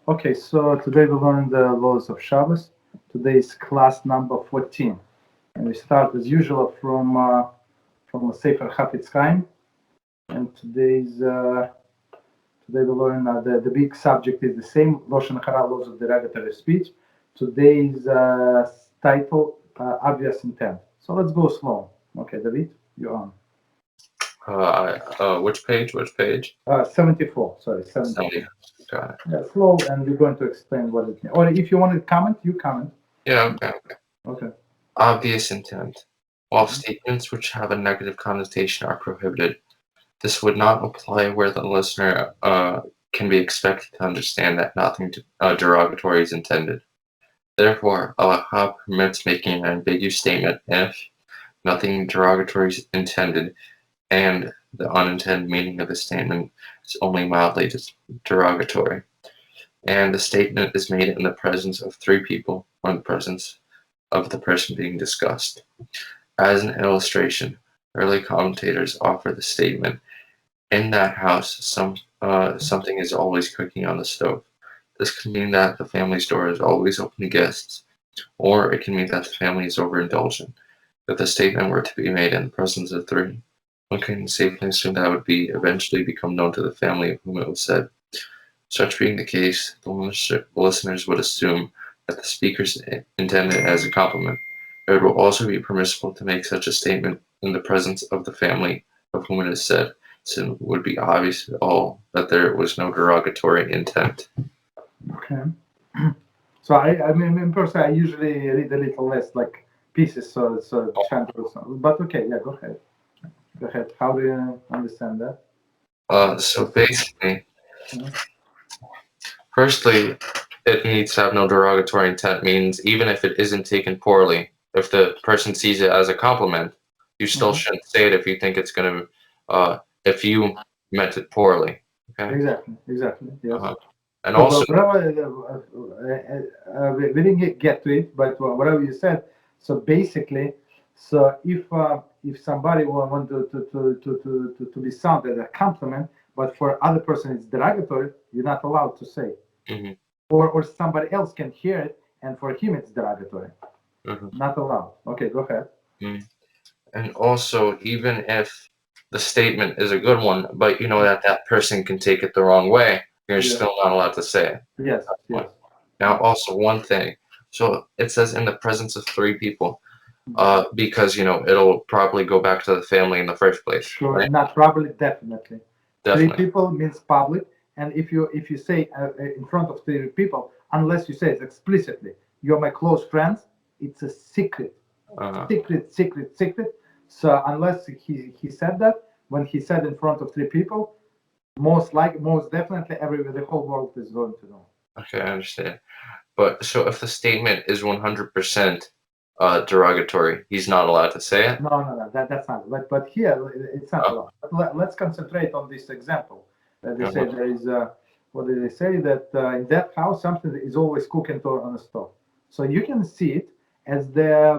Okay, so today we learn the laws of Shabbos. Today is class number 14, and we start as usual from the Sefer Chafetz Chaim. And today we learn the big subject is the same, Lashon Hara, laws of derogatory speech. Today's title, obvious intent. So let's go slow. Okay, David, you're on. Which page? 74. Sorry, 74. Got it. Yeah, slow, and we're going to explain what it means. Or if you want to comment, you comment. Yeah, Okay. Obvious intent. While statements which have a negative connotation are prohibited, this would not apply where the listener can be expected to understand that nothing derogatory is intended. Therefore, Allah permits making an ambiguous statement if nothing derogatory is intended, and the unintended meaning of the statement is only mildly derogatory, and the statement is made in the presence of three people or in the presence of the person being discussed. As an illustration, early commentators offer the statement, "In that house, something is always cooking on the stove." This can mean that the family's door is always open to guests, or it can mean that the family is overindulgent. If the statement were to be made in the presence of three, one can safely assume that it would eventually become known to the family of whom it was said. Such being the case, the listeners would assume that the speakers intended it as a compliment. It would also be permissible to make such a statement in the presence of the family of whom it is said, since it would be obvious to all that there was no derogatory intent. Okay. So I mean, personally, I usually read a little less, like pieces, so but okay, yeah, go ahead. How do you understand that? So basically, firstly, it needs to have no derogatory intent, means even if it isn't taken poorly, if the person sees it as a compliment, you still shouldn't say it if you think it's going to, if you meant it poorly. Okay? Exactly, yes. And so, also, we didn't get to it, but whatever you said, so basically, so if somebody want to be sounded a compliment, but for other person it's derogatory, you're not allowed to say. Or somebody else can hear it, and for him it's derogatory. Not allowed. Okay, go ahead. And also, even if the statement is a good one, but you know that person can take it the wrong way, you're still not allowed to say it. Yes. Now, also one thing. So it says in the presence of three people, because it'll probably go back to the family in the first place. Sure, right? Not probably, definitely. Three people means public, and if you say in front of three people, unless you say it explicitly, you're my close friends, it's a secret. Secret. So unless he said that, when he said in front of three people, most definitely the whole world is going to know. Okay, I understand. But so if the statement is 100% derogatory, he's not allowed to say it? No, that's not. But here it's not allowed. But let's concentrate on this example. They say there is what did they say, that in that house something is always cooking on the stove. So you can see it as the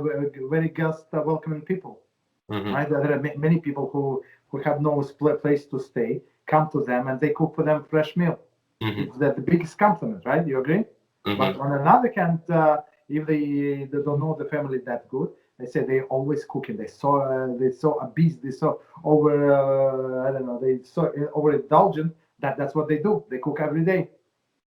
very guest welcoming people. Right? There are many people who have no place to stay, come to them and they cook for them fresh meal. It's the biggest compliment, right? You agree? But on another hand, if they don't know the family that good, they say they're always cooking. They're so obese, they're so they're so overindulgent that's what they do. They cook every day.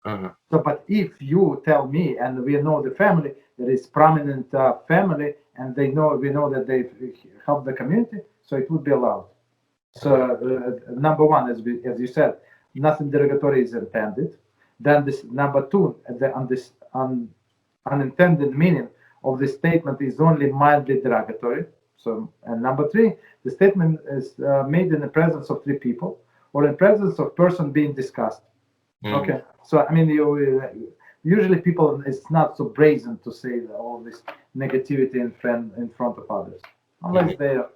So, but if you tell me, and we know the family, there is prominent family, and we know that they help the community, so it would be allowed. So, number one, as you said, nothing derogatory is intended. Then this number two, the unintended meaning of the statement is only mildly derogatory. So, and number three, the statement is made in the presence of three people or in presence of person being discussed. Okay, so I mean, usually people, it's not so brazen to say all this negativity in front of others, unless they're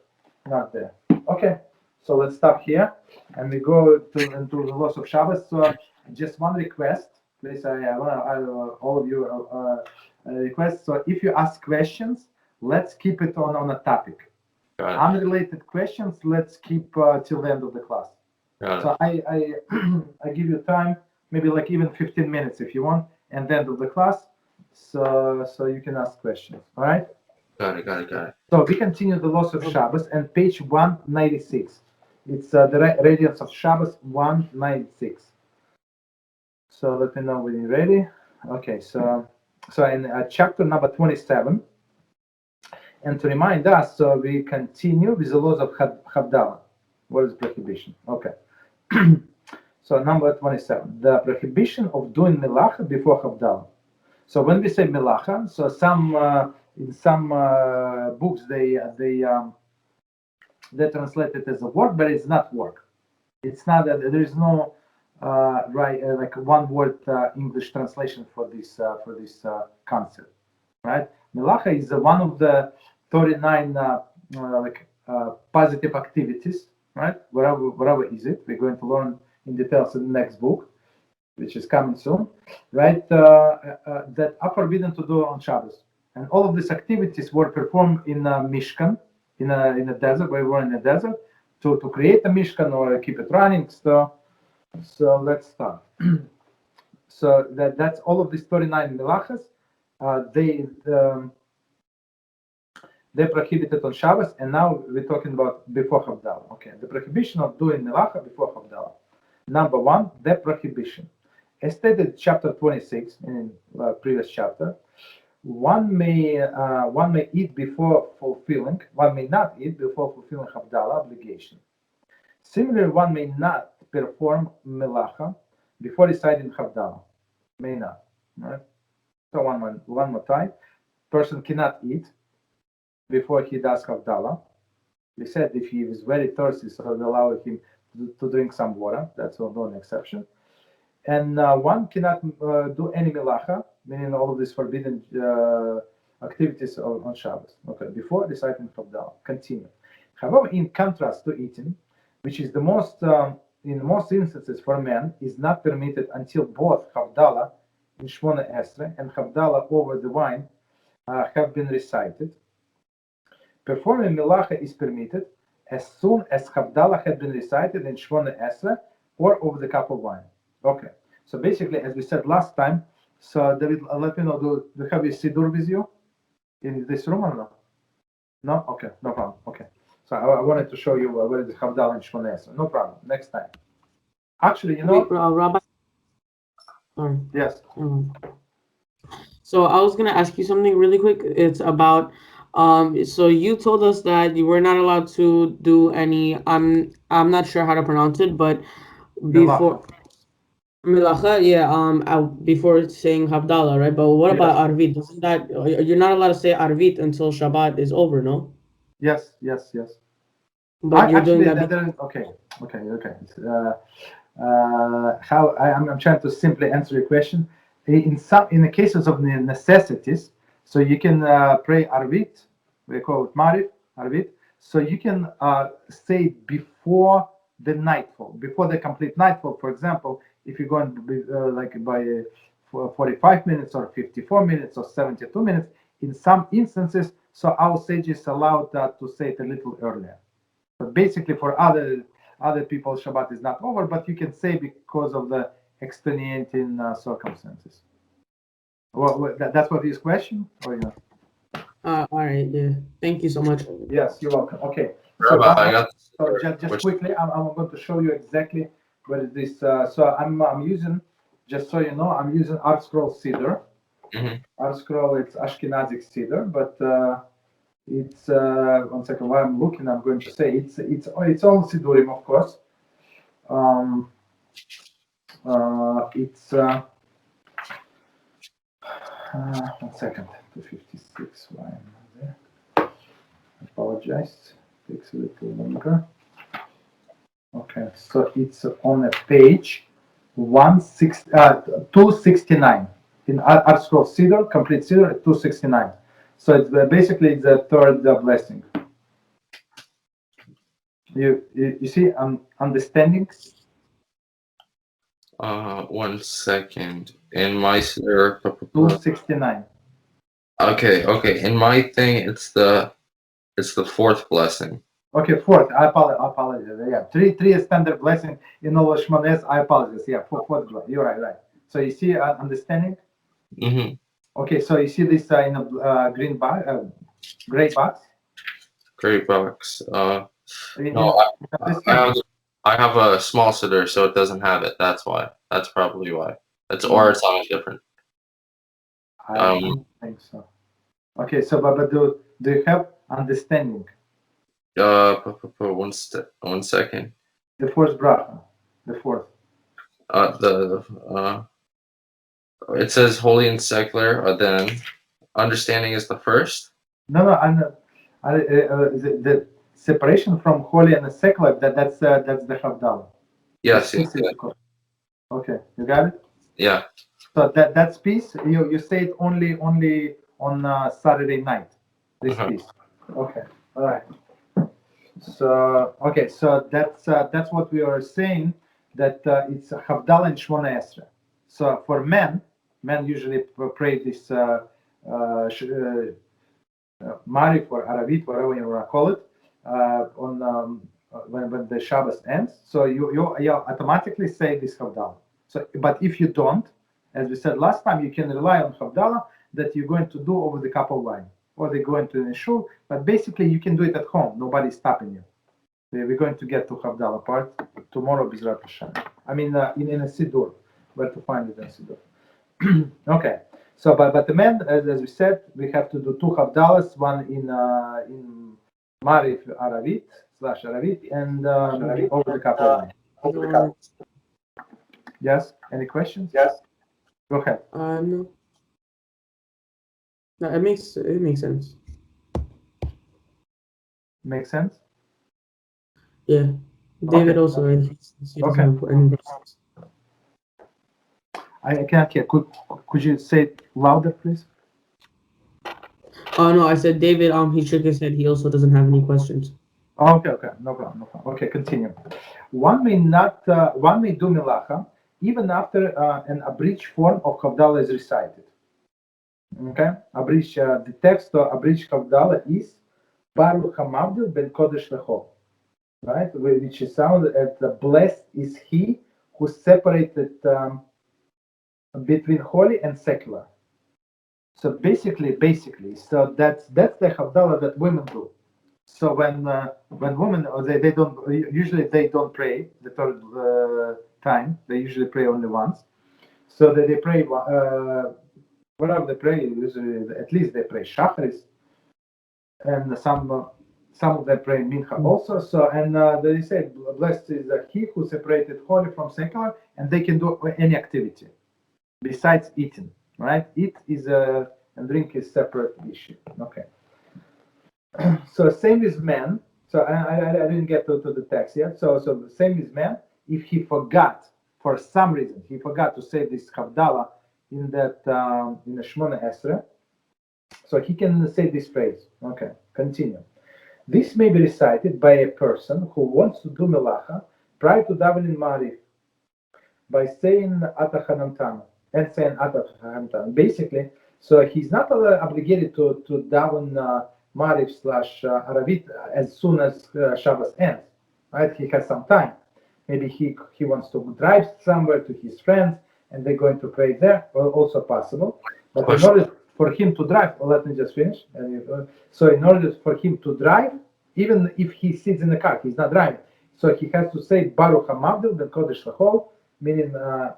not there. Okay, so let's stop here and we go into the loss of Shabbos. So just one request, please. I want all of you request. So if you ask questions, let's keep it on a topic. Unrelated questions, let's keep till the end of the class. So I give you time maybe like even 15 minutes if you want, and then of the class, so you can ask questions. All right. Got it. So we continue the loss of Shabbos and page 196. It's the Radiance of Shabbos 196. So let me know when you're ready. Okay, so in chapter number 27, and to remind us, so we continue with the laws of Havdalah. What is prohibition? Okay. So number 27, the prohibition of doing melacha before Havdalah. So when we say melacha, so in some books they translate it as a work, but it's not work. It's not that there is no like one word English translation for this concept, right? Melacha is one of the 39 positive activities, right? Whatever is it, we're going to learn in details in the next book, which is coming soon, right? That are forbidden to do on Shabbos, and all of these activities were performed in a Mishkan, in a desert. We were in a desert to create a Mishkan or keep it running. So let's start. So that's all of these 39 melachas. They're prohibited on Shabbos, and now we're talking about before Havdalah. Okay, the prohibition of doing melacha before Havdalah. Number one, the prohibition. As stated in chapter 26 in the previous chapter, one may eat before fulfilling. One may not eat before fulfilling Havdalah obligation. Similarly, one may not perform melacha before reciting Havdalah. May not. Right? So one more time, person cannot eat before he does Havdalah. We said if he is very thirsty, so we allow him to drink some water. That's one exception. And one cannot do any melacha, meaning all of these forbidden activities on Shabbos. Okay, before reciting Havdalah. Continue. However, in contrast to eating, which is the most, in most instances for men, is not permitted until both Havdalah in Shmona Esrei and Havdalah over the wine have been recited. Performing melacha is permitted as soon as Havdalah had been recited in Shmona Esrei or over the cup of wine. Okay, so basically, as we said last time, so David, let me know, do you have your Siddur with you in this room or no? No? Okay, no problem. Okay. So I wanted to show you where is Havdalah and Shmona Esrei. No problem. Next time. Actually, you know, Rabbi. Sorry. Yes. So I was gonna ask you something really quick. It's about so you told us that you were not allowed to do any. I'm not sure how to pronounce it, but before melacha, yeah. Before saying Havdalah, right? But what about arvit? Doesn't that you're not allowed to say arvit until Shabbat is over? No. Yes. But you're actually, doing that. Okay. How I'm trying to simply answer your question. In the cases of necessities, so you can pray arvit. We call it marif arvit. So you can say before the nightfall, before the complete nightfall. For example, if you're going to be like by 45 minutes or 54 minutes or 72 minutes, in some instances, so our sages allowed to say it a little earlier. But basically, for other people, Shabbat is not over, but you can say because of the extenuating circumstances. Well, that's what his question, or you know? All right. Yeah. Thank you so much. Yes, you're welcome. Okay. Rabbi, So just quickly, I'm going to show you exactly what is this. So I'm using, just so you know, I'm using Art Scroll Cedar. Mm-hmm. Art Scroll, it's Ashkenazic Cedar, but it's 1 second. While I'm looking, I'm going to say it's all Sidurim, of course. It's 1 second. 256. Why am I there? I apologize. Takes a little longer. Okay, so it's on a page 269 in Art Scroll Cedar, complete Cedar, 269. So it's basically the third blessing. You see, understanding. 1 second. In my 269. Okay. In my thing, it's the fourth blessing. Okay, fourth. I apologize. Yeah, three is standard blessing in all Shmones. I apologize. Yeah, fourth. You're right. So you see, understanding. Mm-hmm. Okay, so you see this in a green box, gray box. Great box. No, Understand? I have a small siddur, so it doesn't have it. That's why. That's probably why. Or it's on a different. I don't think so. Okay, so but do you have understanding? One second. The fourth bracha, the fourth. It says holy and secular. Then understanding is the first. No, I'm not. The separation from holy and secular. That's the Havdalah. Yes. Okay, you got it. Yeah. So that's piece. You say it only on Saturday night. This piece. Okay. All right. So okay. So that's what we are saying. That it's Havdalah and Shmona Esrei. So for men usually pray this Marif or Aravit, whatever you want to call it, on when the Shabbat ends. So you automatically say this Havdalah. So, but if you don't, as we said last time, you can rely on Havdalah that you're going to do over the cup of wine, or they go into the shul. But basically, you can do it at home. Nobody's stopping you. We're going to get to Havdalah part tomorrow, B'ezrat Hashem. I mean, in a siddur, where to find it in siddur. Okay. So, but the men, as we said, we have to do two Havdalahs, one in Marif Aravit /Aravit, and over the cup of wine. Yes. Any questions? Yes. Go ahead. No. No, it makes sense. Makes sense. Yeah. David also. Okay. I can't hear. Could you say it louder, please? Oh no, I said David. He shook his head. He also doesn't have any questions. Okay. No problem. Okay, continue. One may do melacha even after an abridged form of Havdalah is recited. Okay, abridged. The text of abridged Havdalah is Baruch HaMavdil ben Kodesh Lechol, right? Which is sounded as blessed is he who separated between holy and secular. So basically, so that's the Havdalah that women do. So when women they don't usually pray the third time. They usually pray only once. So they pray whatever they pray. Usually, at least they pray Shacharis, and some of them pray Mincha also. So and they say blessed is he who separated holy from secular, and they can do any activity besides eating. Right? Eat is and drink is separate issue. Okay. So same as men. So I didn't get to the text yet. So the same as men. If he forgot for some reason, he forgot to say this Havdalah in that in the Shmona Esrei, so he can say this phrase. Okay, continue. This may be recited by a person who wants to do melacha prior to davening Marif by saying Atachanantana and saying Atachanantana. Basically, so he's not obligated to daven Marif /Aravit as soon as Shabbos ends. Right? He has some time. Maybe he wants to drive somewhere to his friends and they're going to pray there. Well, also possible. But in order for him to drive, let me just finish. So in order for him to drive, even if he sits in the car, he's not driving. So he has to say Baruch HaMavdil ben Kodesh Lechol, meaning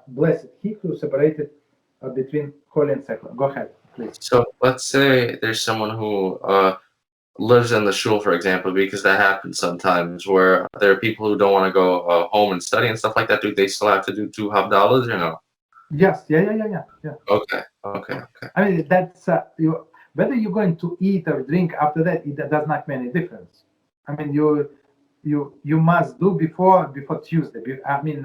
blessed he who separated between holy and secular. Go ahead, please. So let's say there's someone who lives in the shul, for example, because that happens sometimes, where there are people who don't want to go home and study and stuff like that. Do they still have to do two Havdalahs or no? Yes. Yeah. Okay. I mean, that's whether you're going to eat or drink after that, it does not make any difference. I mean, you must do before Tuesday. I mean,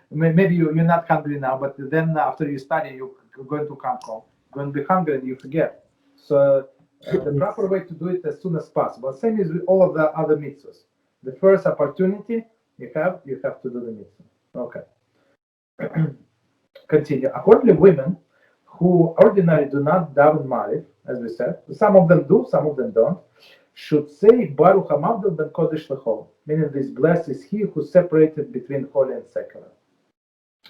maybe you're not hungry now, but then after you study, you're going to come home, going to be hungry, and you forget. So the proper way to do it as soon as possible. Same as with all of the other mitzvahs. The first opportunity you have to do the mitzvah. Okay. Continue. Accordingly, women who ordinarily do not daven Marif, as we said, some of them do, some of them don't. should say Baruch HaMavdil ben Kodesh Lechol, meaning this blessed is he who separated between holy and secular.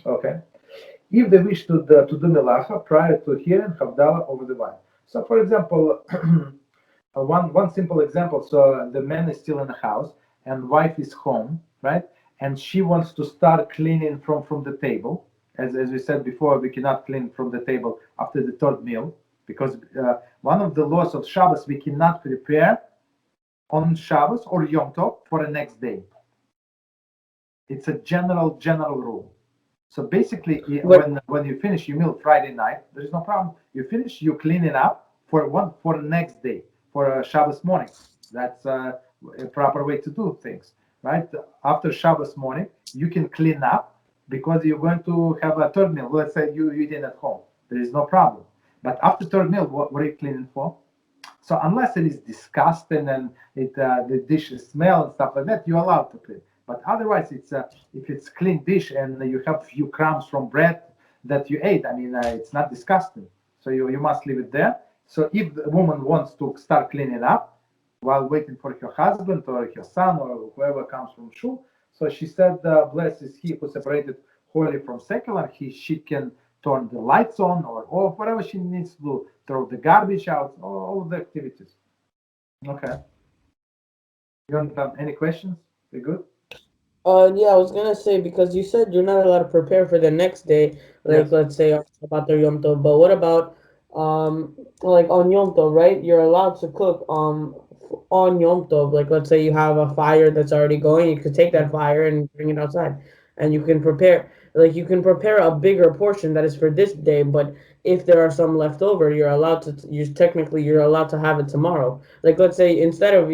Okay. If they wish to do melacha prior to hearing Havdalah over the wine. So, for example, one simple example. So the man is still in the house and wife is home, right? And she wants to start cleaning from the table. As we said before, we cannot clean from the table after the third meal because one of the laws of Shabbos, we cannot prepare on Shabbos or Yom Tov for the next day. It's a general rule. So basically, when you finish your meal Friday night, there's no problem. You finish, you clean it up for the next day, for Shabbos morning. That's a proper way to do things, right? After Shabbos morning, you can clean up because you're going to have a third meal. Let's say you eat it at home. There is no problem. But after third meal, what are you cleaning for? So unless it is disgusting and the dishes smell and stuff like that, you're allowed to clean. But otherwise, if it's clean dish and you have few crumbs from bread that you ate, I mean, it's not disgusting. So you must leave it there. So if the woman wants to start cleaning up while waiting for her husband or her son or whoever comes from shul, so she said, blessed is he who separated holy from secular. She can turn the lights on or off, whatever she needs to do, throw the garbage out, all of the activities. Okay. You don't have any questions? We good? Yeah, I was gonna say because you said you're not allowed to prepare for the next day, like Yes. let's say about the Yom Tov. But what about like on Yom Tov, right? You're allowed to cook on Yom Tov. Like let's say you have a fire that's already going, you could take that fire and bring it outside, and you can prepare. Like you can prepare a bigger portion that is for this day, but if there are some left over, you're allowed to. You're allowed to have it tomorrow. Like let's say instead of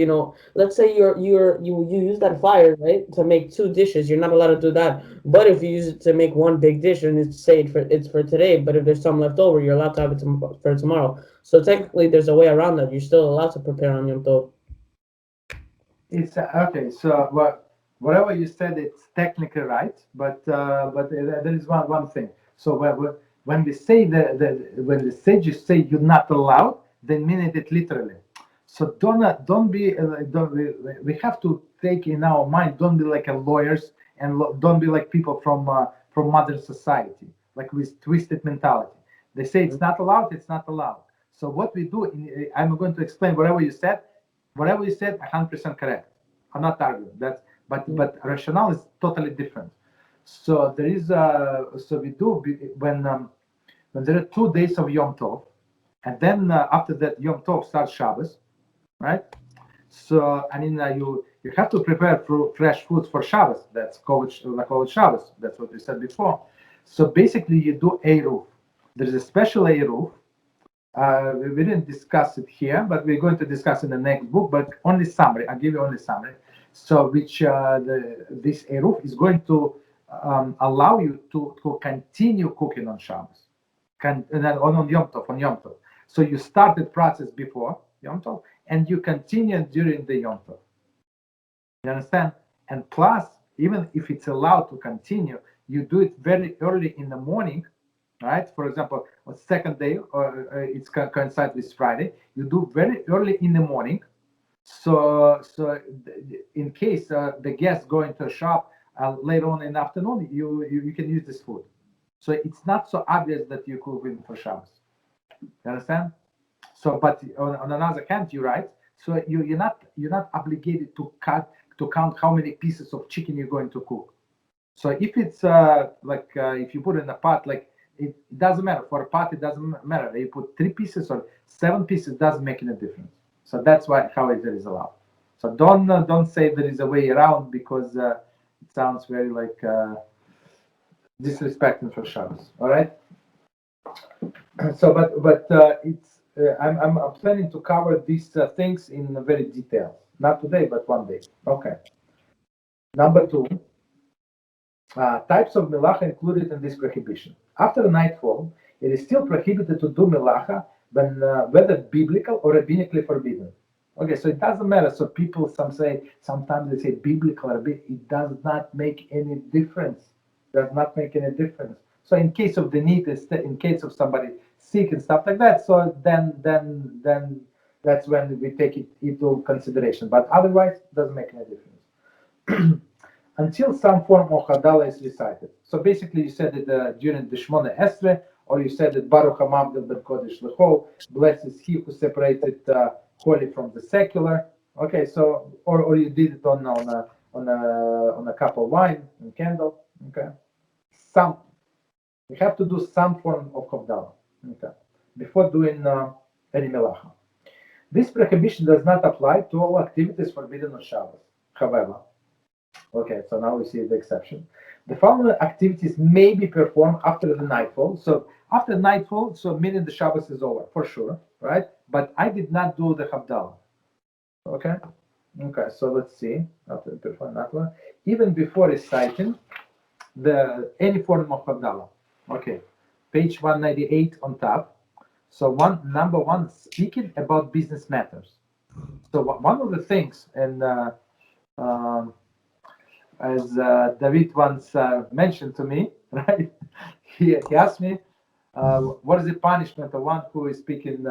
let's say you use that fire, right, to make two dishes. You're not allowed to do that. But if you use it to make one big dish and it's for today, but if there's some left over, you're allowed to have it for tomorrow. So technically, there's a way around that. You're still allowed to prepare on Yom Tov. It's okay. So whatever you said, it's technically right, but there is one thing. So when we say when the sages say you're not allowed, they mean it literally. So don't be we have to take in our mind. Don't be like a lawyers and don't be like people from modern society, like with twisted mentality. They say it's not allowed. It's not allowed. So what we do, I'm going to explain whatever you said. Whatever you said, 100% correct. I'm not arguing that, but rationale is totally different. So there is so we do when there are 2 days of Yom Tov, and then after that Yom Tov starts Shabbos, right? So I mean you have to prepare fresh foods for Shabbos. That's called Shabbos. That's what we said before. So basically you do Eruv. There is a special Eruv. We didn't discuss it here, but we're going to discuss in the next book. But only summary. I'll give you only summary. So, which this eruv is going to allow you to continue cooking on Shabbos, and then on Yom Tov. So you started process before Yom Tov, and you continue during the Yom Tov. You understand? And plus, even if it's allowed to continue, you do it very early in the morning. Right? For example, on second day, or it's coincide with Friday, you do very early in the morning. So in case the guests go into a shop later on in the afternoon, you can use this food. So it's not so obvious that you're cooking for Shabbos. You understand? So, but on another hand, you're right. So you're not obligated to count how many pieces of chicken you're going to cook. So if it's if you put it in a pot, like it doesn't matter. For a pot, it doesn't matter. You put 3 pieces or 7 pieces, doesn't make any difference. So that's how it is allowed. So don't say there is a way around because it sounds very like disrespecting for Shabbos. All right. So but it's I'm planning to cover these things in very detail. Not today, but one day. Okay. Number 2. Types of melacha included in this prohibition. After nightfall, it is still prohibited to do melacha when whether biblical or rabbinically forbidden. Okay, so it doesn't matter. So people sometimes they say biblical or rabbinic. It does not make any difference. Does not make any difference. So in case of the need, in case of somebody sick and stuff like that, so then That's when we take it into consideration. But otherwise, it doesn't make any difference. Until some form of Hadala is recited. So basically, you said it during the Shmona Esrei, or you said it Baruch HaMavdil Ben Kodesh Lecho, blessed is he who separated holy from the secular. Okay, so or you did it on a cup of wine and candle. Okay, you have to do some form of Havdalah. Okay, before doing any melacha. This prohibition does not apply to all activities forbidden on Shabbos. However, okay, so now we see the exception. The following activities may be performed after the nightfall. So after nightfall, so meaning the Shabbos is over for sure, right? But I did not do the Havdalah. Okay, so let's see. After perform that one, even before reciting any form of Havdalah. Okay, page 198 on top. So number one, speaking about business matters. So one of the things, and as David once mentioned to me, right? He asked me, what is the punishment of one who is speaking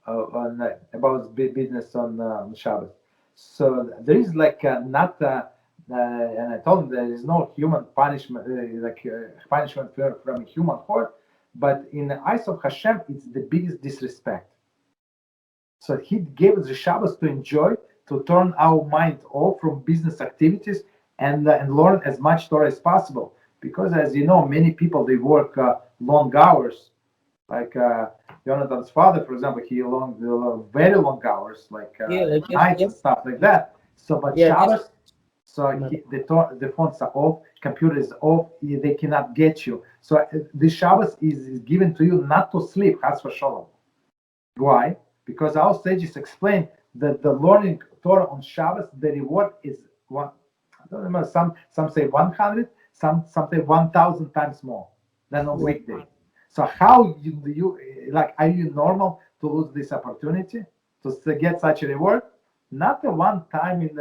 about business on Shabbat? So there is like and I told him there is no human punishment, punishment from a human court, but in the eyes of HaShem, it's the biggest disrespect. So he gave us the Shabbos to enjoy, to turn our mind off from business activities and learn as much Torah as possible. Because as you know, many people, they work long hours. Like Jonathan's father, for example, he very long hours, like nights and stuff like that. So, but Shabbos, so the phones are off, computer is off, they cannot get you. So the Shabbos is given to you not to sleep, Chas v'Shalom. Why? Because our sages explain that the learning Torah on Shabbos, the reward is one. I don't remember. Some say 100, some say 1,000 times more than on weekday. So how you like? Are you normal to lose this opportunity to get such a reward? Not the one time in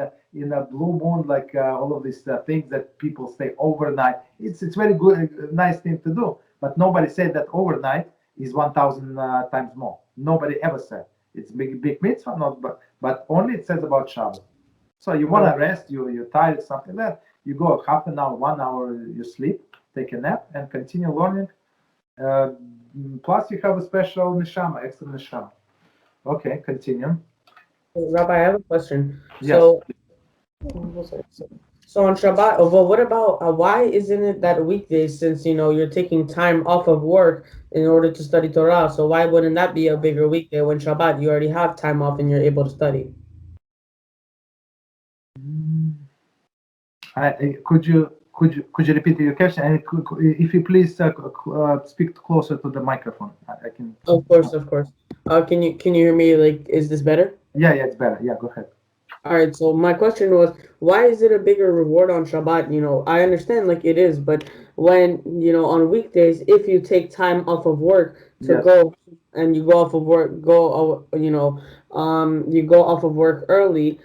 a blue moon, like all of these things that people stay overnight. It's very good, nice thing to do. But nobody said that overnight is 1,000 times more. Nobody ever said. It's big mitzvah, not but only it says about Shabbat. So you want to rest, you're tired, something like that. You go half an hour, 1 hour, you sleep, take a nap, and continue learning. Plus, you have a special neshama, extra neshama. Okay, continue. Rabbi, I have a question. Yes. So on Shabbat, well, what about why isn't it that weekdays, since you're taking time off of work in order to study Torah? So why wouldn't that be a bigger weekday when Shabbat you already have time off and you're able to study? Could you repeat your question? And if you please speak closer to the microphone, I can. Of course. Can you hear me? Like, is this better? Yeah, it's better. Yeah, go ahead. All right, so my question was, why is it a bigger reward on Shabbat? I understand like it is, but when, on weekdays, if you take time off of work to go and you go off of work, you go off of work early,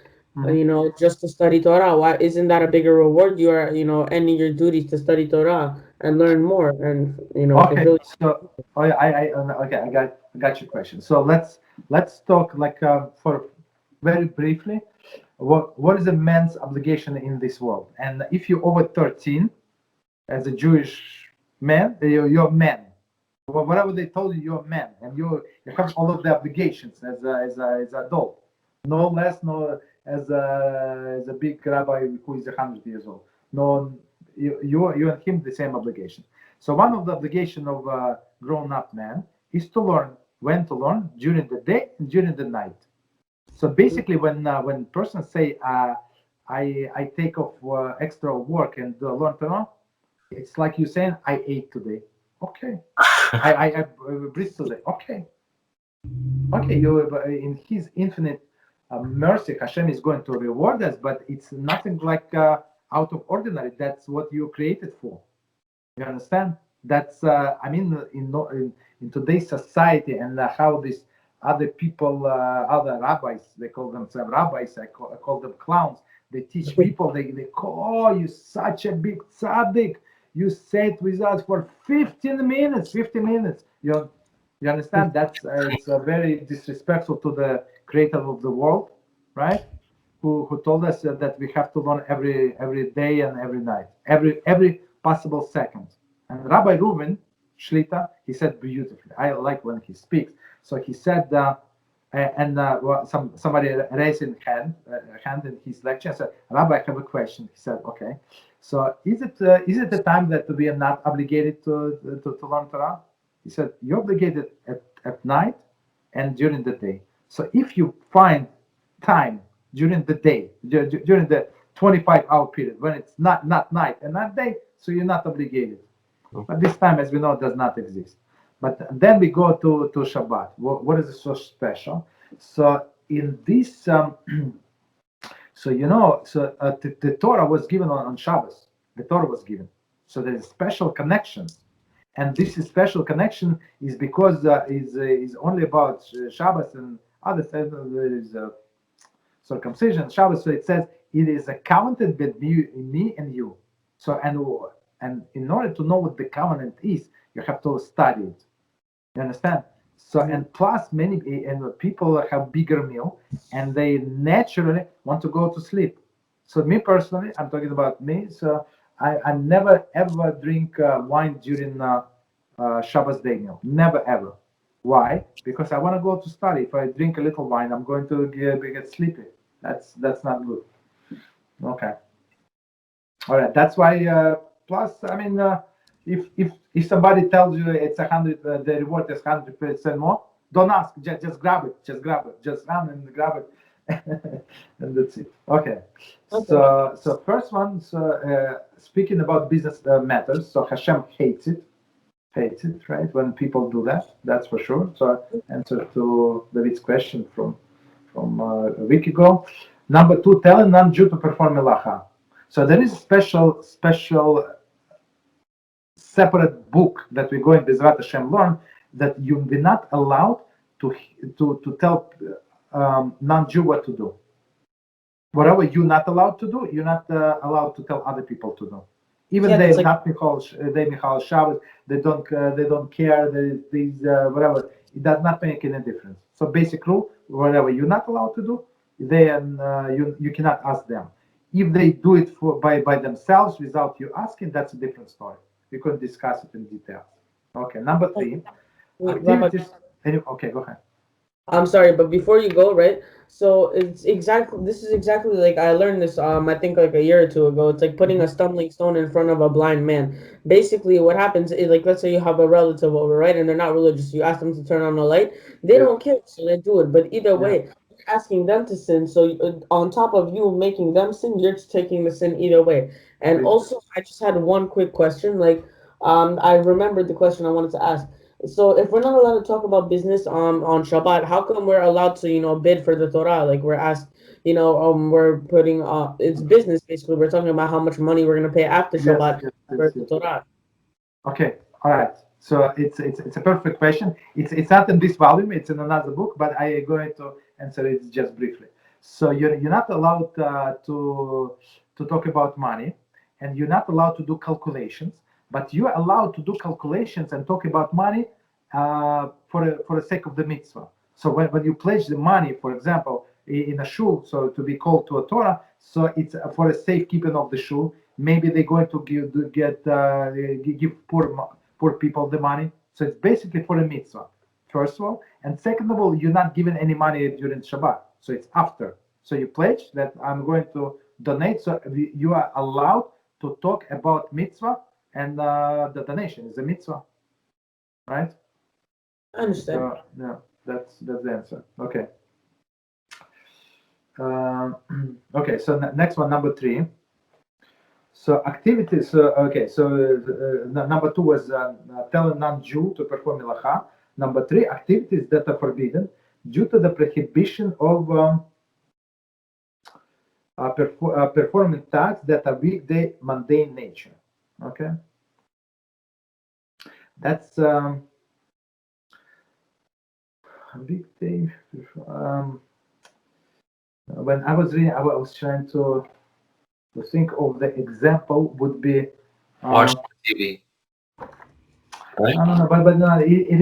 just to study Torah, why isn't that a bigger reward? You are, ending your duties to study Torah and learn more and, Okay, so I got your question. So let's talk like for very briefly. What is a man's obligation in this world? And if you're over 13, as a Jewish man, you're a man. Whatever they told you, you're a man, and you have all of the obligations as an adult. No less, no as a big rabbi who is 100 years old. No, you and him the same obligation. So one of the obligation of a grown-up man is to learn when to learn during the day and during the night. So basically, when persons say I take off extra work and learn Torah, it's like you saying I ate today. Okay, I breathed today. Okay. You in His infinite mercy, Hashem is going to reward us, but it's nothing like out of ordinary. That's what you created for. You understand? That's in today's society and how this. Other people, other rabbis, they call themselves rabbis. I call them clowns. They teach people. They call, you such a big tzaddik. You sat with us for 15 minutes. 15 minutes. You You understand? That's it's very disrespectful to the creator of the world, right? Who told us that we have to learn every day and every night, every possible second. And Rabbi Reuven Shlita, he said beautifully. I like when he speaks. So he said, somebody raised his hand in his lecture. I said, Rabbi, I have a question. He said, okay. So is it the time that we are not obligated to learn Torah? He said, you're obligated at night and during the day. So if you find time during the day, during the 25-hour period, when it's not night and not day, so you're not obligated. But this time, as we know, does not exist. But then we go to Shabbat. What is so special? So in this, the Torah was given on Shabbos. The Torah was given. So there's a special connection. And this special connection is because is only about Shabbos and other things. There is circumcision, Shabbos. So it says it is accounted with me and you. So and in order to know what the covenant is, you have to study it. You understand? So and plus many people have bigger meal and they naturally want to go to sleep. So me personally, I'm talking about me. So I never ever drink wine during Shabbos day meal. Never ever. Why? Because I want to go to study. If I drink a little wine, I'm going to get sleepy. That's not good. Okay. All right. That's why. Plus, I mean, if somebody tells you it's 100, the reward is 100% more, don't ask. Just grab it. Just grab it. Just run and grab it, and that's it. Okay. So first one. So speaking about business matters. So HaShem hates it, right? When people do that, that's for sure. So answer to David's question from a week ago. Number 2, tell a non-Jew to perform melacha. So there is a special separate book that we go in Bezrat Hashem learn that you will not allowed to tell non-Jew what to do. Whatever you're not allowed to do, you're not allowed to tell other people to do. Even they're not Michal Shabbos, they don't care. These whatever, it does not make any difference. So basic rule: whatever you're not allowed to do, you cannot ask them. If they do it by themselves without you asking, that's a different story. We could discuss it in detail. Okay, number 3. Activities. Okay, go ahead. I'm sorry, but before you go, right? So this is exactly like I learned this I think like a year or two ago. It's like putting a stumbling stone in front of a blind man. Basically what happens is, like, let's say you have a relative over, right? And they're not religious. You ask them to turn on the light. They don't care, so they do it. But either way, you're asking them to sin. So on top of you making them sin, you're taking the sin either way. And also, I just had one quick question. Like, I remembered the question I wanted to ask. So if we're not allowed to talk about business on Shabbat, how come we're allowed to, bid for the Torah? Like we're asked, we're putting it's business basically. We're talking about how much money we're gonna pay after Shabbat for the Torah. Okay, all right. So it's a perfect question. It's not in this volume. It's in another book, but I am going to answer it just briefly. So you're not allowed to talk about money, and you're not allowed to do calculations. But you are allowed to do calculations and talk about money for the sake of the mitzvah. So when you pledge the money, for example, in a shul, so to be called to a Torah, so it's for the safekeeping of the shul. Maybe they're going to give poor people the money. So it's basically for a mitzvah, first of all. And second of all, you're not giving any money during Shabbat. So it's after. So you pledge that I'm going to donate. So you are allowed to talk about mitzvah. And the donation is a mitzvah, right? I understand. So, yeah, that's the answer. Okay. Okay. So next one, number 3. So activities. Okay. So number 2 was tell a non-Jew to perform melacha. Number 3, activities that are forbidden due to the prohibition of performing tasks that are weekday mundane nature. Okay, that's a big thing. When I was reading, I was trying to think of the example would be watch TV. Right? No, but no, it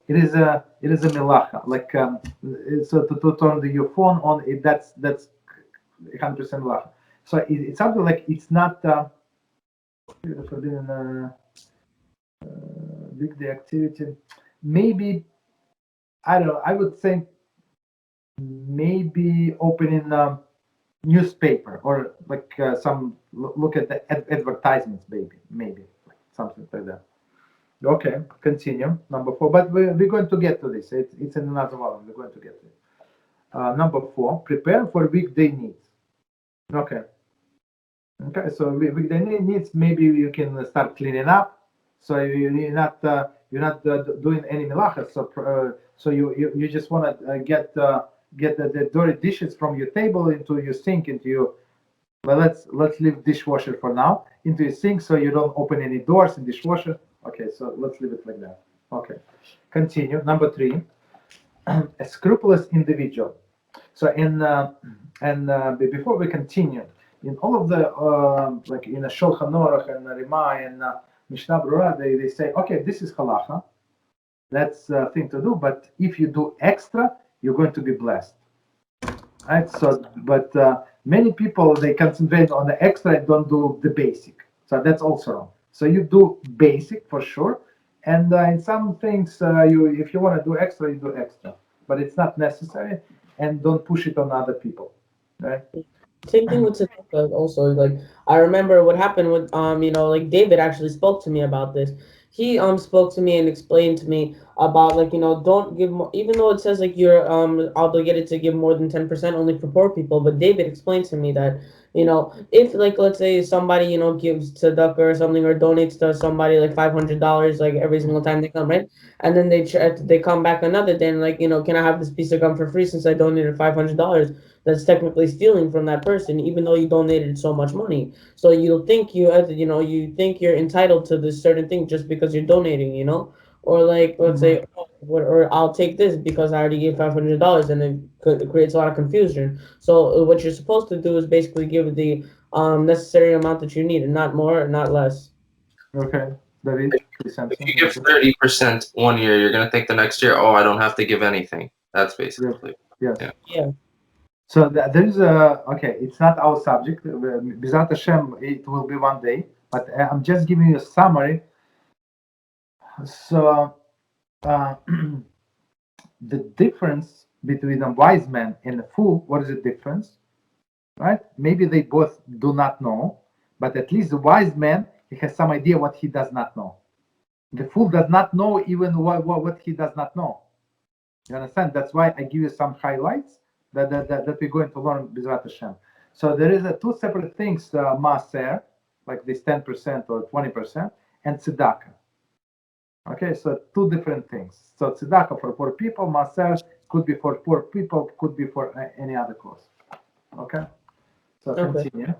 it is a melacha. Like so to turn your phone on, that's 100% melacha. So it's something like it's not forbidden big day activity. Maybe I don't know. I would say maybe opening newspaper or like some look at the advertisements, maybe like something like that. Okay, continue. Number 4, but we're going to get to this. It's in another one. We're going to get to it. Number 4, prepare for weekday needs. Okay. Okay, so weekday needs, maybe you can start cleaning up. So you're not doing any melacha. So you just want to get the dirty dishes from your table into your sink, into your, well, let's leave dishwasher for now, into your sink, so you don't open any doors in dishwasher. Okay, so let's leave it like that. Okay, continue. Number 3, a scrupulous individual. So before we continue, in all of the like in a Shulchan Aruch and Rimai and Mishnah Berurah, they say, okay, this is halacha, that's a thing to do, but if you do extra, you're going to be blessed. Right? So, but many people, they concentrate on the extra and don't do the basic. So that's also wrong. So you do basic for sure, and in some things, if you want to do extra, you do extra, but it's not necessary, and don't push it on other people. Right? Same thing with tzedakah also. Like I remember what happened with like David actually spoke to me about this. He spoke to me and explained to me about like don't give more, even though it says like you're obligated to give more than 10% only for poor people. But David explained to me that if like let's say somebody gives tzedakah or something, or donates to somebody like $500 like every single time they come, right? And then they come back another day and like can I have this piece of gum for free since I donated $500? That's technically stealing from that person, even though you donated so much money. So you think you think you're entitled to this certain thing just because you're donating, or like let's say, or I'll take this because I already gave $500, and it creates a lot of confusion. So what you're supposed to do is basically give the necessary amount that you need, and not more, not less. Okay, David. If you give 30% one year, you're gonna think the next year, oh, I don't have to give anything. That's basically. Yes. Yeah. So there's okay, it's not our subject. B'ezrat Hashem, it will be one day, but I'm just giving you a summary. So the difference between a wise man and a fool, what is the difference? Right? Maybe they both do not know, but at least the wise man, he has some idea what he does not know. The fool does not know even what he does not know. You understand? That's why I give you some highlights that we're going to learn B'ezrat Hashem. So there is two separate things, maaser, like this 10% or 20%, and tzedakah. Okay, so 2 different things. So tzedakah for poor people, maaser could be for poor people, could be for any other cause. Okay, so continue.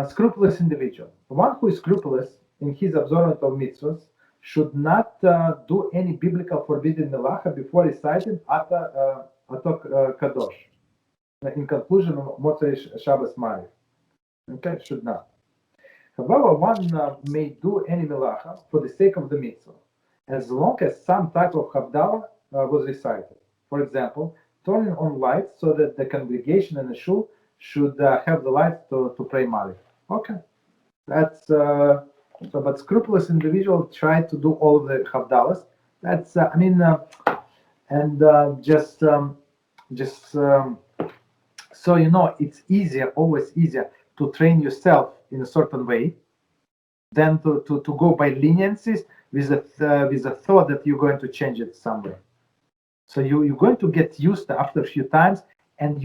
Scrupulous individual. One who is scrupulous in his observance of mitzvahs should not do any biblical forbidden melacha before reciting Atok Kadosh. In conclusion of Motzei Shabbos Mariv. Okay, should not. However, one may do any melacha for the sake of the mitzvah, as long as some type of Havdalah was recited. For example, turning on lights so that the congregation and the shul should have the lights to pray Mariv. Okay, that's so. But scrupulous individual try to do all of the Havdalahs. That's so it's easier, always easier to train yourself in a certain way than to go by leniencies with a thought that you're going to change it somewhere. So you're going to get used to after a few times, and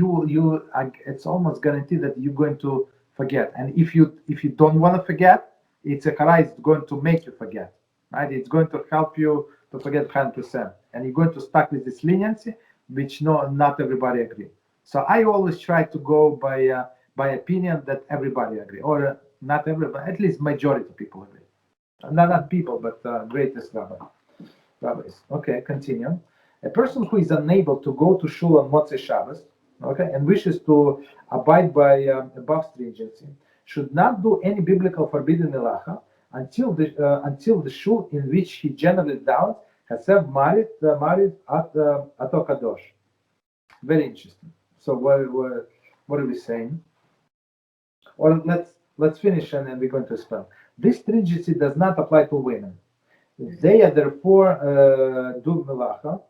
it's almost guaranteed that you're going to forget. And if you don't want to forget, it's going to make you forget, right? It's going to help you to forget 100%, and you're going to stuck with this leniency, which not everybody agree. So I always try to go by opinion that everybody agree, or not everybody, at least majority of people agree. Not people, but greatest rabbis. Okay, continue. A person who is unable to go to shul on Motzei Shabbos, okay, and wishes to abide by above stringency, should not do any biblical forbidden melacha until the shul in which he generally doubts Hashem married at Ato Kadosh. Very interesting. So what are we saying? Well, let's finish and then we're going to spell. This stringency does not apply to women. They are therefore do melacha,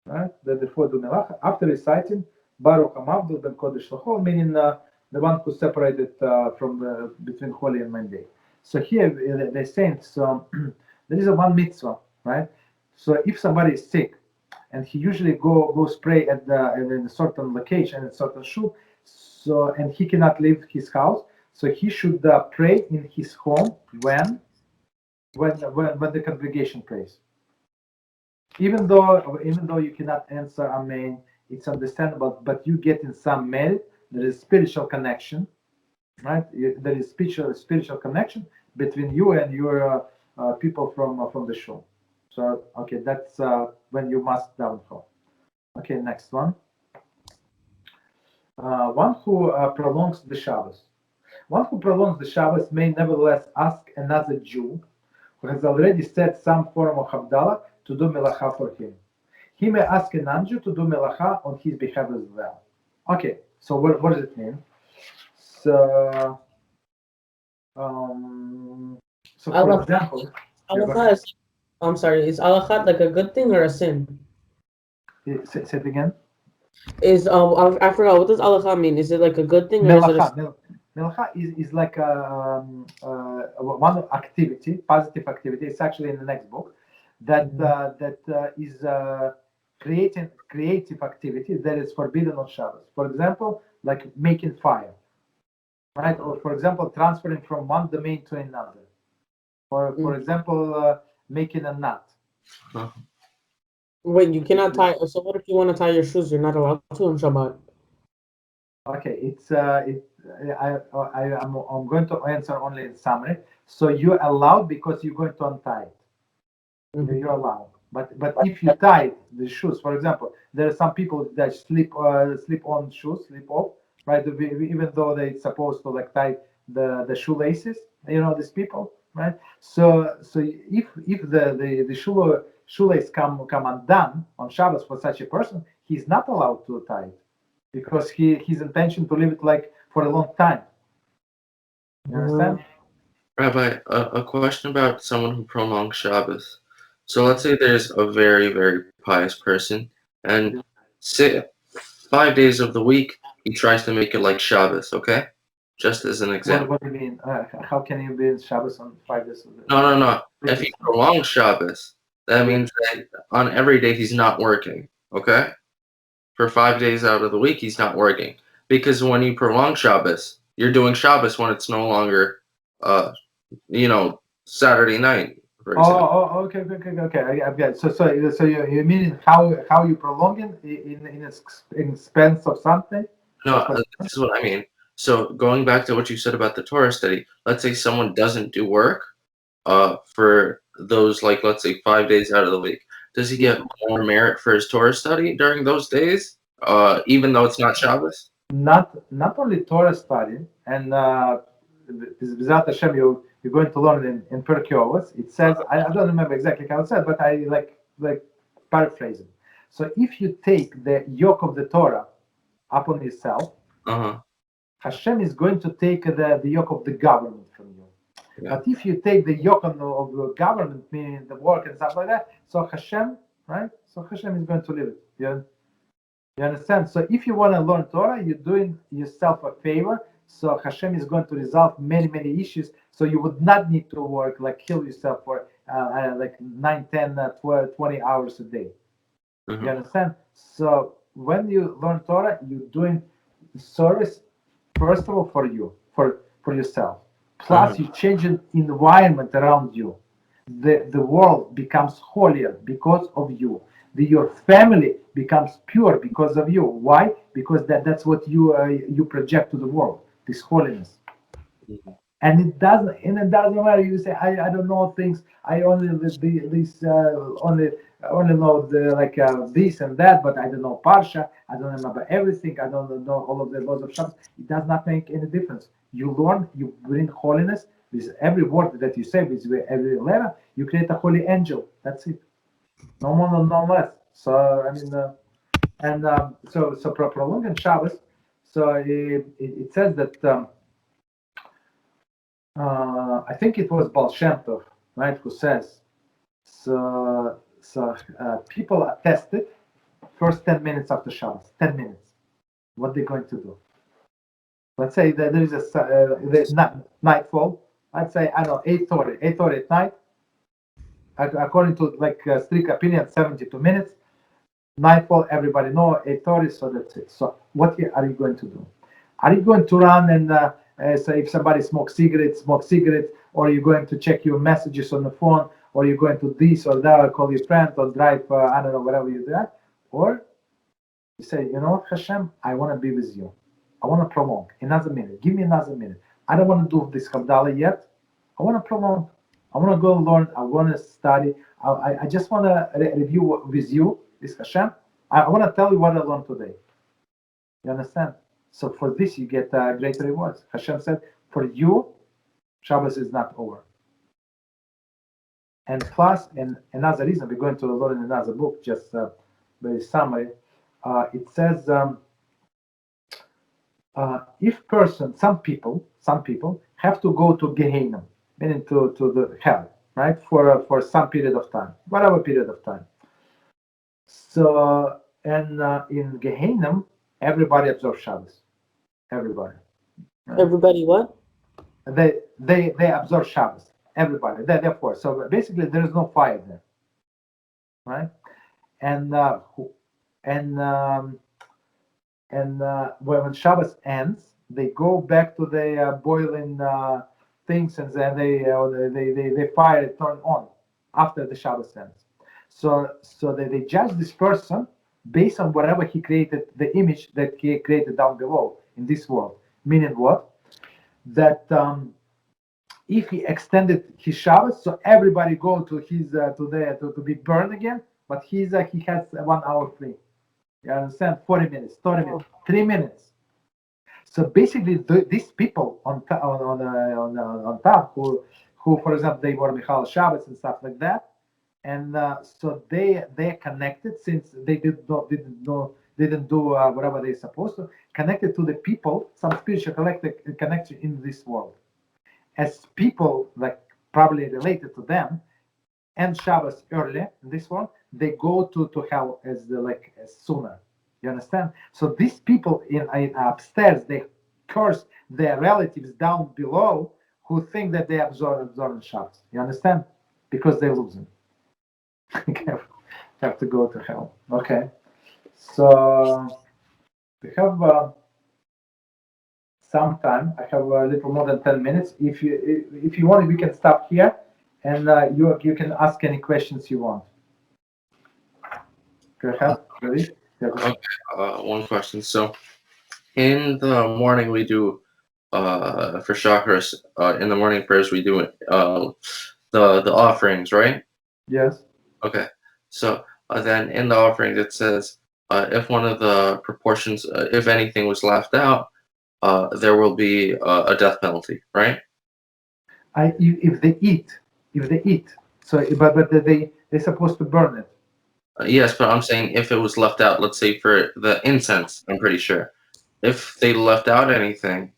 right? They therefore do melacha after reciting Baruch Hamavdil ben Kodesh L'chol, meaning the one who separated from between holy and mundane. So here they're saying so there is a one mitzvah, right? So if somebody is sick and he usually goes pray at in a certain location, at a certain shul, so and he cannot leave his house, so he should pray in his home when the congregation prays. Even though you cannot answer Amen, it's understandable, but you get in some merit. There is spiritual connection, right? There is spiritual connection between you and your people from the shul. So okay, that's when you must downfall. Okay, next one. One who prolongs the Shabbos. One who prolongs the Shabbos may nevertheless ask another Jew who has already said some form of Havdalah to do melacha for him. He may ask a non-Jew to do melacha on his behalf as well. Okay, so what does it mean? So, for example, I'm sorry, is alachat like a good thing or a sin? Say it again. Is I forgot, what does alachat mean? Is it like a good thing or is it a sin? Melacha is like one activity, positive activity. It's actually in the next book that is creative activity that is forbidden on Shabbos. For example, like making fire, right? Or for example, transferring from one domain to another. Or for example, making a knot. Wait, you cannot tie. So what if you want to tie your shoes? You're not allowed to on Shabbat. Okay, I'm going to answer only in summary. So you're allowed because you're going to untie it. Mm-hmm. You're allowed. But if you tie the shoes, for example, there are some people that slip on shoes, slip off, right? Even though they're supposed to like tie the shoelaces, these people, right? So if the shoelace come undone on Shabbos for such a person, he's not allowed to tie it because his intention to leave it like for a long time. You understand? Rabbi, a question about someone who prolongs Shabbos. So let's say there's a very, very pious person, and say 5 days of the week he tries to make it like Shabbos, okay? Just as an example. What do you mean? How can you be Shabbos on 5 days of the week? No. If he prolongs Shabbos, that means that on every day he's not working, okay? For 5 days out of the week he's not working. Because when you prolong Shabbos, you're doing Shabbos when it's no longer, Saturday night. Okay. I've got it. So you mean how you prolong it in expense of something? No, this is what I mean. So going back to what you said about the Torah study, let's say someone doesn't do work for those, like, let's say 5 days out of the week. Does he get more merit for his Torah study during those days, even though it's not Shabbos? Not only Torah study, and B'ezrat Hashem, you're going to learn in Pirkei Avos. It says, I don't remember exactly how it said, but I like paraphrasing. So if you take the yoke of the Torah upon yourself, Hashem is going to take the yoke of the government from you. Yeah. But if you take the yoke of the government, meaning the work and stuff like that, so Hashem, right? So Hashem is going to leave it. You understand? So if you want to learn Torah, you're doing yourself a favor. So Hashem is going to resolve many, many issues. So you would not need to work, like kill yourself for like 9, 10, 12, 20 hours a day. You understand? So when you learn Torah, you're doing service, first of all, for you, for yourself. Plus, you change the environment around you. The world becomes holier because of you. Your family becomes pure because of you. Why? Because that's what you project to the world, this holiness. And it doesn't matter. You say I don't know things. I only only know this and that, but I don't know Parsha. I don't remember everything. I don't know all of the laws of Shabbat. It does not make any difference. You learn, you bring holiness with every word that you say, with every letter. You create a holy angel. That's it. No more, no less. So I mean, so prolonging Shabbos. So it says that I think it was Baal Shem Tov, right, who says people are tested first 10 minutes after Shabbos. 10 minutes. What they're going to do? Let's say that there is a nightfall. I'd say, I don't know, 8:30 at night. According to strict opinion, 72 minutes. Nightfall, everybody know 8:30, so that's it. So what are you going to do? Are you going to run and say if somebody smokes cigarettes, or you're going to check your messages on the phone, or you're going to this or that, or call your friend, or drive, I don't know, whatever you do, or you say, you know what, HaShem, I want to be with you. I want to prolong another minute. Give me another minute. I don't want to do this Havdalah yet. I want to prolong. I want to go learn. I want to study. I just want to review with you, this HaShem. I want to tell you what I learned today. You understand? So for this, you get great rewards. HaShem said, for you, Shabbos is not over. And plus, and another reason, we're going to learn in another book, just very summary. It says, if some people have to go to Gehenna, meaning to the hell, right, for some period of time, whatever period of time. So, and in Gehenna, everybody observes Shabbos. Everybody. Right? Everybody what? They observe Shabbos. Everybody. Therefore, so basically there is no fire there, right? And when Shabbos ends, they go back to the boiling things, and then they fire it, turn on after the Shabbos ends. So they judge this person based on whatever he created, the image that he created down below in this world. Meaning what? That if he extended his Shabbos, so everybody go to his to be burned again, but he has 1 hour free. You understand? 40 minutes, 30 minutes, 3 minutes. So basically, these people on top who for example they were Michal Shabbos and stuff like that, and so they're connected, since they didn't do whatever they're supposed to, connected to the people, some spiritual connection in this world. As people like probably related to them, and Shabbos early in this one, they go to hell as sooner. You understand? So these people in upstairs, they curse their relatives down below who think that they absorb Shabbos. You understand? Because they're losing. Have to go to hell. Okay. So we have some time. I have a little more than 10 minutes. If you want, we can stop here, and you can ask any questions you want. Go ahead. Ready? Okay. One question. So, in the morning we do for chakras. In the morning prayers we do the offerings, right? Yes. Okay. So then in the offerings it says if one of the proportions, if anything was left out, there will be a death penalty, right? If they eat. So, but they're supposed to burn it. Yes, but I'm saying if it was left out, let's say for the incense, I'm pretty sure. If they left out anything.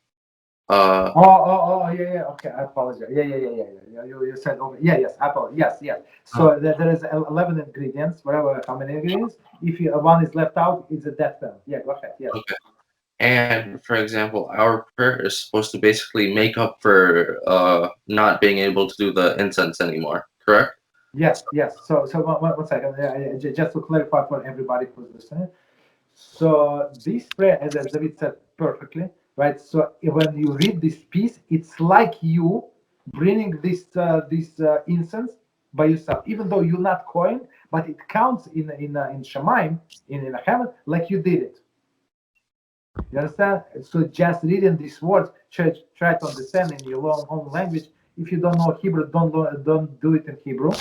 Yeah. Okay, I apologize. Yeah. You said okay. Yes, I apologize. Yes. So there is 11 ingredients, whatever, how many ingredients. If one is left out, it's a death penalty. Yeah, go ahead. Yes. Okay. And for example, our prayer is supposed to basically make up for not being able to do the incense anymore, correct? Yes. So one second. Just to clarify for everybody who's listening. So this prayer, as David said perfectly, right? So when you read this piece, it's like you bringing this incense by yourself, even though you're not Kohen, but it counts in Shemaim, in heaven, like you did it. You understand? So just reading these words, try to understand in your own language. If you don't know Hebrew, don't do it in Hebrew,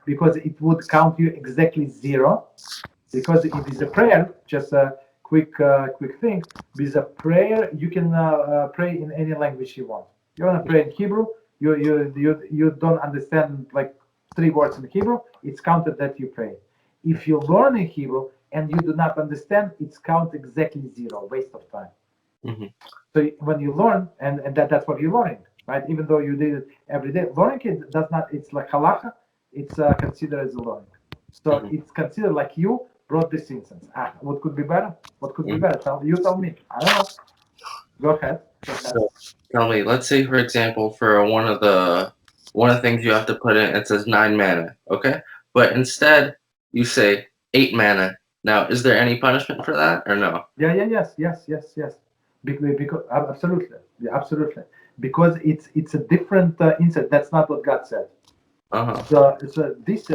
because it would count you exactly 0. Because it is a prayer, just a quick thing. With a prayer, you can pray in any language you want. You want to pray in Hebrew, you don't understand like 3 words in Hebrew, it's counted that you pray. If you learn in Hebrew and you do not understand, it's count exactly 0, waste of time. Mm-hmm. So when you learn, and that's what you're learning, right? Even though you did it every day, learning it does not, it's like halacha, it's considered as a learning. So it's considered like you brought this instance. What could be better? What could be better? You tell me. I don't know. Go ahead. So tell me, let's say for example, for one of the things you have to put in, it says 9 mana, okay? But instead you say 8 mana. Now, is there any punishment for that or no? Yes. Because absolutely, absolutely. Because it's a different instance. That's not what God said. So this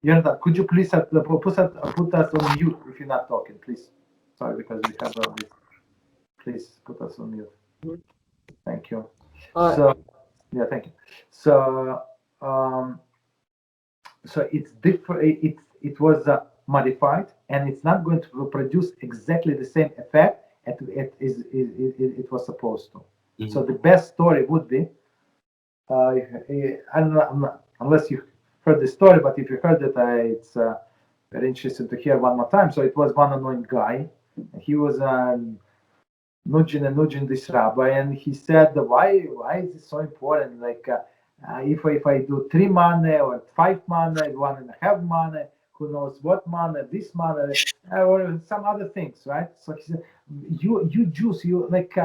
Jonathan, could you please put us on mute if you're not talking, please? Sorry, because we have this. Please put us on mute. Thank you. So thank you. So so it's different. It was modified, and it's not going to produce exactly the same effect as it was supposed to. So the best story would be, I don't know, unless you heard the story, but if you heard it, it's very interesting to hear one more time. So it was one annoying guy. He was nudging this rabbi, and he said, why is it so important? Like, if I do 3 mana or 5 mana, 1.5 mana, who knows what mana, this mana, or some other things, right? So he said, you Jews, you like,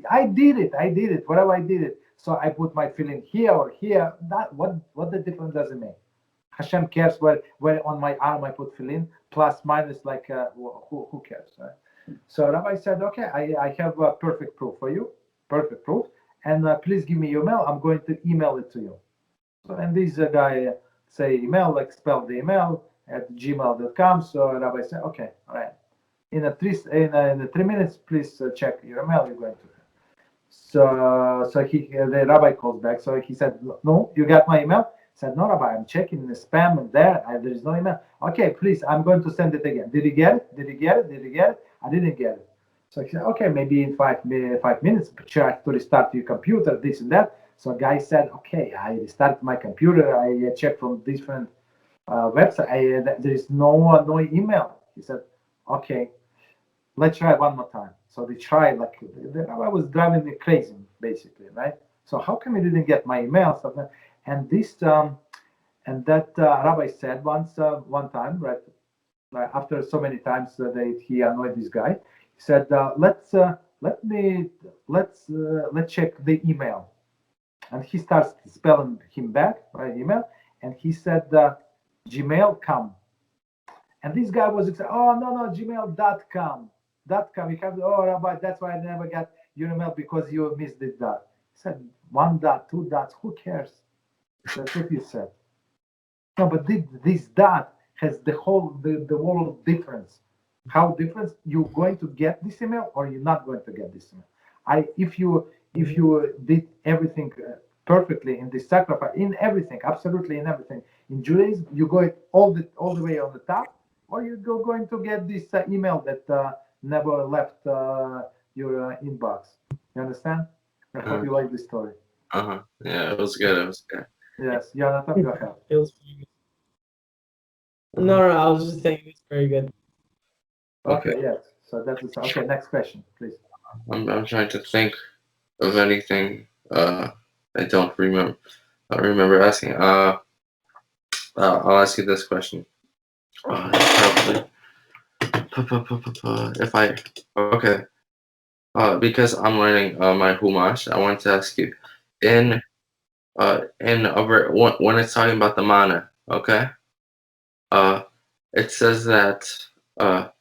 I did it, whatever I did it. So I put my filling here or here. That what the difference does it make? HaShem cares where on my arm I put filling, plus minus, like who cares, right? So Rabbi said, okay, I have perfect proof for you, perfect proof, and please give me your mail. I'm going to email it to you. So, and this guy say email, like spell the email at gmail.com. So Rabbi said, okay, all right. In 3 minutes, please check your email. You're going to. So the rabbi calls back. So he said, no, you got my email? He said, no, Rabbi, I'm checking the spam and there is no email. Okay, please, I'm going to send it again. Did you get it? I didn't get it. So he said, okay, maybe in 5 minutes, try to restart your computer, this and that. So a guy said, okay, I restarted my computer. I checked from different websites. There is no email. He said, okay, let's try one more time. So they tried, like, the rabbi was driving me crazy, basically, right? So how come you didn't get my email? And this, and that rabbi said one time, right, after so many times that he annoyed this guy, he said, let's check the email. And he starts spelling him back, right, email, and he said, Gmail.com. And this guy was saying, oh, no, gmail.com. You have, Rabbi, that's why I never got your email, because you missed this dot. He said, 1 dot, 2 dots, who cares? That's what you said. No, but this dot has the world difference. How different? You're going to get this email or you're not going to get this email. If you did everything perfectly in this sacrifice, in everything, absolutely in everything, in Judaism, you go all the way on the top, or you're going to get this email that never left your inbox. You understand? I hope you like this story. Yeah, it was good. Yes, Jonathan, go ahead. It was pretty good. No, I was just saying it's very good. Okay, yes. So that is okay. Next question, please. I'm trying to think of anything I don't remember. I remember asking. I'll ask you this question. Probably. If I okay. Because I'm learning my Humash, I want to ask you in over when it's talking about the mana, okay? It says that the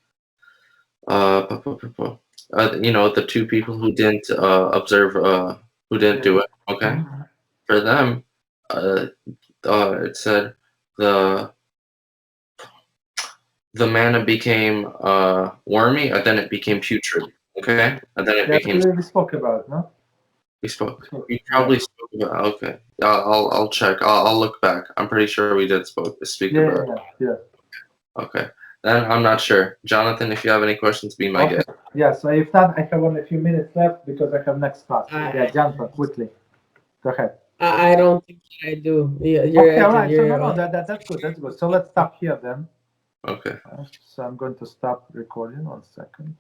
2 people who didn't observe, who didn't do it, okay? For them, it said the mana became wormy, and then it became putrid, okay? And then it became. We spoke about it, no? We spoke. We probably spoke about. Okay, I'll check. I'll look back. I'm pretty sure we did speak about. Yeah. Okay, then I'm not sure. Jonathan, if you have any questions, be my guest. Yeah. So if not, I have only a few minutes left because I have next class. Yeah, Jonathan, quickly. Go ahead. I don't think I do. Yeah, you're Okay, all right. So you're no, that's good. That's good. So let's stop here then. Okay. So I'm going to stop recording 1 second.